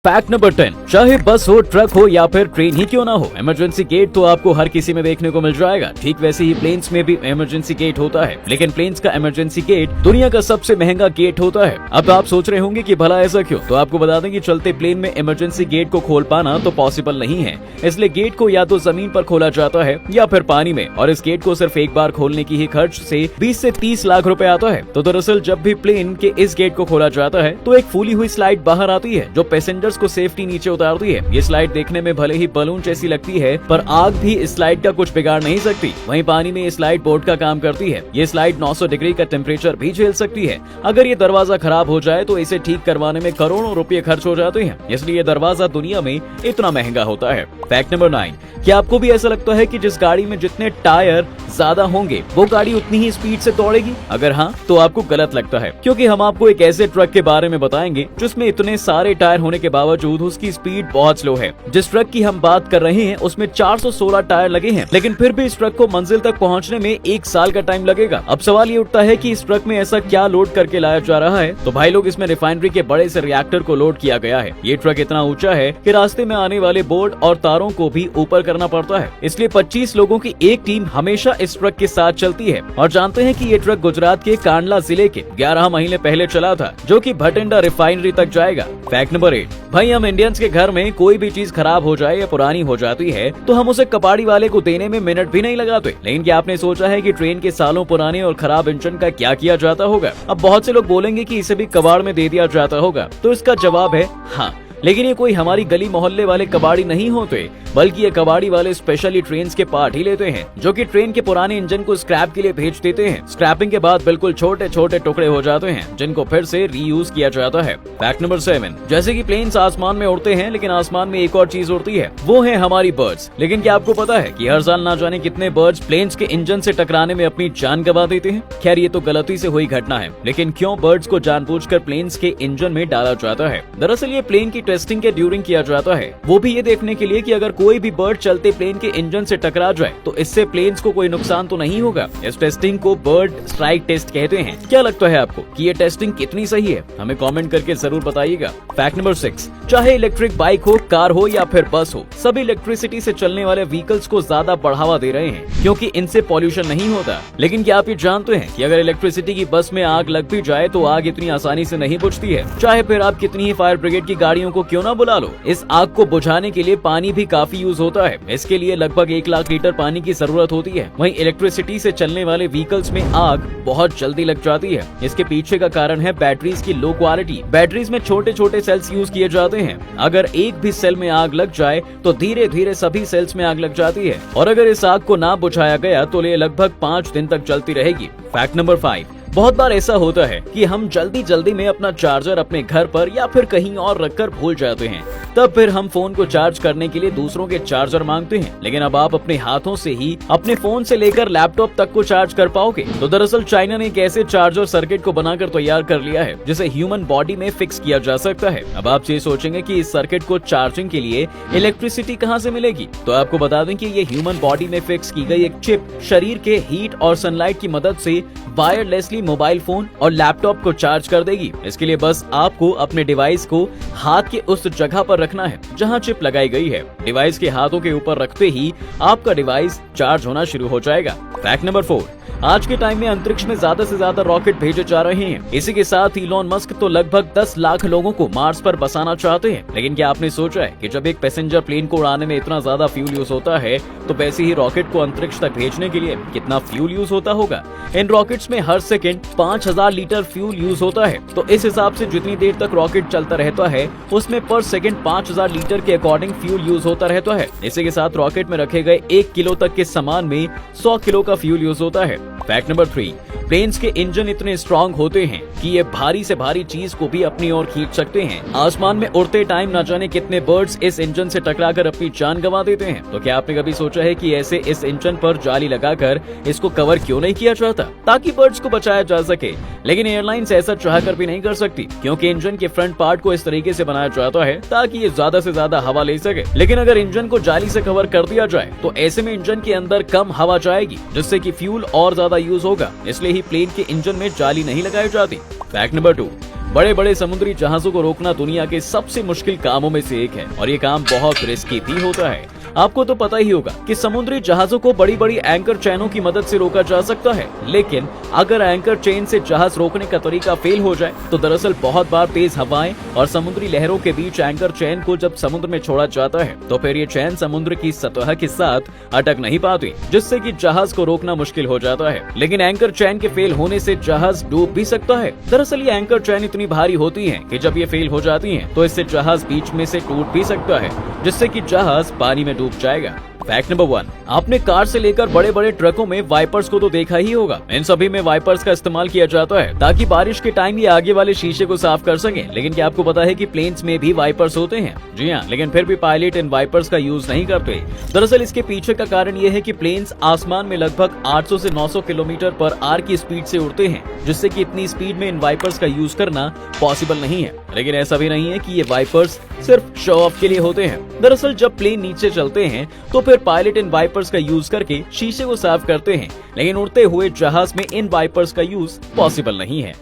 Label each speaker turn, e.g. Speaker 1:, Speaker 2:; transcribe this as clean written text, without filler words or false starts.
Speaker 1: Fact number 10, चाहे बस हो, ट्रक हो या फिर ट्रेन ही क्यों ना हो, इमरजेंसी गेट तो आपको हर किसी में देखने को मिल जाएगा। ठीक वैसे ही प्लेन्स में भी इमरजेंसी गेट होता है, लेकिन प्लेन्स का इमरजेंसी गेट दुनिया का सबसे महंगा गेट होता है। अब आप सोच रहे होंगे कि भला ऐसा क्यों, तो आपको बता दें कि चलते प्लेन में इमरजेंसी गेट को खोल पाना तो पॉसिबल नहीं है, इसलिए गेट को या तो जमीन पर खोला जाता है या फिर पानी में, और इस गेट को सिर्फ एक बार खोलने की ही खर्च से 20 से 30 लाख रुपए आता है। तो दरअसल जब भी प्लेन के इस गेट को खोला जाता है तो एक फूली हुई स्लाइड बाहर आती है जो पैसेंजर्स को सेफ्टी नीचे उतारती है। ये स्लाइड देखने में भले ही बलून जैसी लगती है, पर आग भी इस स्लाइड का कुछ बिगाड़ नहीं सकती। वहीं पानी में ये स्लाइड बोट का काम करती है। ये स्लाइड 900 डिग्री का टेम्परेचर भी झेल सकती है। अगर ये दरवाजा खराब हो जाए तो इसे ठीक करवाने में करोड़ों रुपए खर्च हो जाते हैं, इसलिए ये दरवाजा दुनिया में इतना महंगा होता है। फैक्ट नंबर 9, क्या आपको भी ऐसा लगता है कि जिस गाड़ी में जितने टायर ज्यादा होंगे वो गाड़ी उतनी ही स्पीड से दौड़ेगी? अगर हाँ, तो आपको गलत लगता है, क्योंकि हम आपको एक ऐसे ट्रक के बारे में बताएंगे जिसमें इतने सारे टायर होने के बावजूद उसकी स्पीड बहुत स्लो है। जिस ट्रक की हम बात कर रहे हैं उसमें 416 टायर लगे हैं, लेकिन फिर भी इस ट्रक को मंजिल तक पहुंचने में 1 साल का टाइम लगेगा। अब सवाल ये उठता है कि इस ट्रक में ऐसा क्या लोड करके लाया जा रहा है? तो भाई लोग, इसमें रिफाइनरी के बड़े से रिएक्टर को लोड किया गया है। ये ट्रक इतना ऊंचा है कि रास्ते में आने वाले बोर्ड और तारों को भी ऊपर करना पड़ता है, इसलिए 25 लोगों की एक टीम हमेशा इस ट्रक के साथ चलती है। और जानते हैं कि ये ट्रक गुजरात के कांडला जिले के 11 महीने पहले चला था, जो कि भटिंडा रिफाइनरी तक जाएगा। फैक्ट नंबर 8, भाई हम इंडियंस के घर में कोई भी चीज खराब हो जाए या पुरानी हो जाती है तो हम उसे कबाड़ी वाले को देने में मिनट भी नहीं लगाते। लेकिन क्या आपने सोचा है कि ट्रेन के सालों पुराने और खराब इंजन का क्या किया जाता होगा? अब बहुत से लोग बोलेंगे कि इसे भी कबाड़ में दे दिया जाता होगा, तो इसका जवाब है हाँ। लेकिन ये कोई हमारी गली मोहल्ले वाले कबाड़ी नहीं होते, बल्कि ये कबाड़ी वाले स्पेशली ट्रेन के पार्ट ही लेते हैं, जो कि ट्रेन के पुराने इंजन को स्क्रैप के लिए भेज देते हैं। स्क्रैपिंग के बाद बिल्कुल छोटे छोटे टुकड़े हो जाते हैं, जिनको फिर से रीयूज किया जाता है। फैक्ट नंबर 7, जैसे कि प्लेन्स आसमान में उड़ते हैं, लेकिन आसमान में एक और चीज उड़ती है, वो है हमारी बर्ड्स। लेकिन क्या आपको पता है कि हर साल ना जाने कितने बर्ड्स प्लेन्स के इंजन से टकराने में अपनी जान गंवा देते हैं? खैर, ये तो गलती से हुई घटना है, लेकिन क्यों बर्ड्स को जानबूझकर प्लेन्स के इंजन में डाला जाता है? दरअसल ये प्लेन की टेस्टिंग के ड्यूरिंग किया जाता है, वो भी ये देखने के लिए कि अगर कोई भी बर्ड चलते प्लेन के इंजन से टकरा जाए तो इससे प्लेन्स को कोई नुकसान तो नहीं होगा। इस टेस्टिंग को बर्ड स्ट्राइक टेस्ट कहते हैं। क्या लगता है आपको कि ये टेस्टिंग कितनी सही है? हमें कमेंट करके जरूर बताइएगा। फैक्ट नंबर 6, चाहे इलेक्ट्रिक बाइक हो, कार हो या फिर बस हो, सभी इलेक्ट्रिसिटी से चलने वाले व्हीकल्स को ज्यादा बढ़ावा दे रहे हैं, क्योंकि इनसे पॉल्यूशन नहीं होता। लेकिन क्या आप ये जानते हैं कि अगर इलेक्ट्रिसिटी की बस में आग लग भी जाए तो आग इतनी आसानी से नहीं बुझती है, चाहे फिर आप कितनी ही फायर ब्रिगेड की गाड़ियों को क्यों ना बुला लो। इस आग को बुझाने के लिए पानी भी काफी यूज होता है। इसके लिए लगभग 1 लाख लीटर पानी की जरूरत होती है। वहीं इलेक्ट्रिसिटी से चलने वाले व्हीकल्स में आग बहुत जल्दी लग जाती है। इसके पीछे का कारण है बैटरीज की लो क्वालिटी। बैटरीज में छोटे छोटे सेल्स यूज किए जाते हैं। अगर एक भी सेल में आग लग जाए तो धीरे धीरे सभी सेल्स में आग लग जाती है, और अगर इस आग को ना बुझाया गया तो ये लगभग 5 दिन तक चलती रहेगी। फैक्ट नंबर 5, बहुत बार ऐसा होता है कि हम जल्दी जल्दी में अपना चार्जर अपने घर पर या फिर कहीं और रखकर भूल जाते हैं। तब फिर हम फोन को चार्ज करने के लिए दूसरों के चार्जर मांगते हैं। लेकिन अब आप अपने हाथों से ही अपने फोन से लेकर लैपटॉप तक को चार्ज कर पाओगे। तो दरअसल चाइना ने एक ऐसे चार्जर सर्किट को बनाकर तैयार कर लिया है जिसे ह्यूमन बॉडी में फिक्स किया जा सकता है। अब आप ये सोचेंगे कि इस सर्किट को चार्जिंग के लिए इलेक्ट्रिसिटी कहाँ से मिलेगी, तो आपको बता दें कि ये ह्यूमन बॉडी में फिक्स की गई एक चिप शरीर के हीट और सनलाइट की मदद से वायरलेसली मोबाइल फोन और लैपटॉप को चार्ज कर देगी। इसके लिए बस आपको अपने डिवाइस को हाथ के उस जगह पर रखना है जहां चिप लगाई गई है। डिवाइस के हाथों के ऊपर रखते ही आपका डिवाइस चार्ज होना शुरू हो जाएगा। फैक्ट नंबर 4, आज के टाइम में अंतरिक्ष में ज्यादा से ज्यादा रॉकेट भेजे जा रहे हैं। इसी के साथ इलॉन मस्क तो लगभग 10 लाख लोगों को मार्स पर बसाना चाहते हैं। लेकिन क्या आपने सोचा है कि जब एक पैसेंजर प्लेन को उड़ाने में इतना ज्यादा फ्यूल यूज होता है, तो वैसे ही रॉकेट को अंतरिक्ष तक भेजने के लिए कितना फ्यूल यूज होता होगा? इन रॉकेट्स में हर सेकंड 5000 लीटर फ्यूल यूज होता है। तो इस हिसाब से जितनी देर तक रॉकेट चलता रहता है उसमें पर सेकंड 5000 लीटर के अकॉर्डिंग फ्यूल यूज होता रहता है। इसी के साथ रॉकेट में रखे गए 1 किलो तक के सामान में 100 किलो का फ्यूल यूज होता है। फैक्ट नंबर 3, प्लेन्स के इंजन इतने स्ट्रॉन्ग होते हैं कि ये भारी से भारी चीज को भी अपनी ओर खींच सकते हैं। आसमान में उड़ते टाइम न जाने कितने बर्ड्स इस इंजन से टकराकर अपनी जान गंवा देते हैं। तो क्या आपने कभी सोचा है कि ऐसे इस इंजन पर जाली लगाकर इसको कवर क्यों नहीं किया जाता, ताकि बर्ड्स को बचाया जा सके? लेकिन एयरलाइंस ऐसा चाहकर भी नहीं कर सकती, क्योंकि इंजन के फ्रंट पार्ट को इस तरीके से बनाया जाता है ताकि ये ज्यादा से ज्यादा हवा ले सके। लेकिन अगर इंजन को जाली से कवर कर दिया जाए तो ऐसे में इंजन के अंदर कम हवा जाएगी, जिससे कि फ्यूल और ज्यादा यूज होगा। इसलिए ही प्लेन के इंजन में जाली नहीं लगाई जाती। फैक्ट नंबर 2, बड़े बड़े समुद्री जहाजों को रोकना दुनिया के सबसे मुश्किल कामों में से एक है और ये काम बहुत रिस्की भी होता है। आपको तो पता ही होगा कि समुद्री जहाजों को बड़ी बड़ी एंकर चेनों की मदद से रोका जा सकता है, लेकिन अगर एंकर चेन से जहाज रोकने का तरीका फेल हो जाए तो दरअसल बहुत बार तेज हवाएं और समुद्री लहरों के बीच एंकर चेन को जब समुद्र में छोड़ा जाता है तो फिर ये चेन समुद्र की सतह के साथ अटक नहीं पाती, जिससे कि जहाज को रोकना मुश्किल हो जाता है। लेकिन एंकर चेन के फेल होने से जहाज डूब भी सकता है। दरअसल ये एंकर चेन इतनी भारी होती है कि जब ये फेल हो जाती है तो इससे जहाज बीच में से टूट भी सकता है, जिससे कि जहाज पानी में डूब जाएगा। फैक्ट नंबर 1, आपने कार से लेकर बड़े बड़े ट्रकों में वाइपर्स को तो देखा ही होगा। इन सभी में वाइपर्स का इस्तेमाल किया जाता है ताकि बारिश के टाइम ये आगे वाले शीशे को साफ कर सके। लेकिन क्या आपको पता है कि प्लेन्स में भी वाइपर्स होते हैं? जी हाँ, लेकिन फिर भी पायलट इन वाइपर्स का यूज नहीं करते। दरअसल इसके पीछे का कारण ये है कि प्लेन्स आसमान में लगभग 800 से 900 किलोमीटर पर आवर की स्पीड से उड़ते हैं, जिससे कि इतनी स्पीड में इन वाइपर्स का यूज करना पॉसिबल नहीं है। लेकिन ऐसा भी नहीं है कि ये वाइपर्स सिर्फ शो ऑफ के लिए होते हैं। दरअसल जब प्लेन नीचे चलते हैं तो फिर पायलट इन वाइपर्स का यूज करके शीशे को साफ करते हैं, लेकिन उड़ते हुए जहाज में इन वाइपर्स का यूज पॉसिबल नहीं है।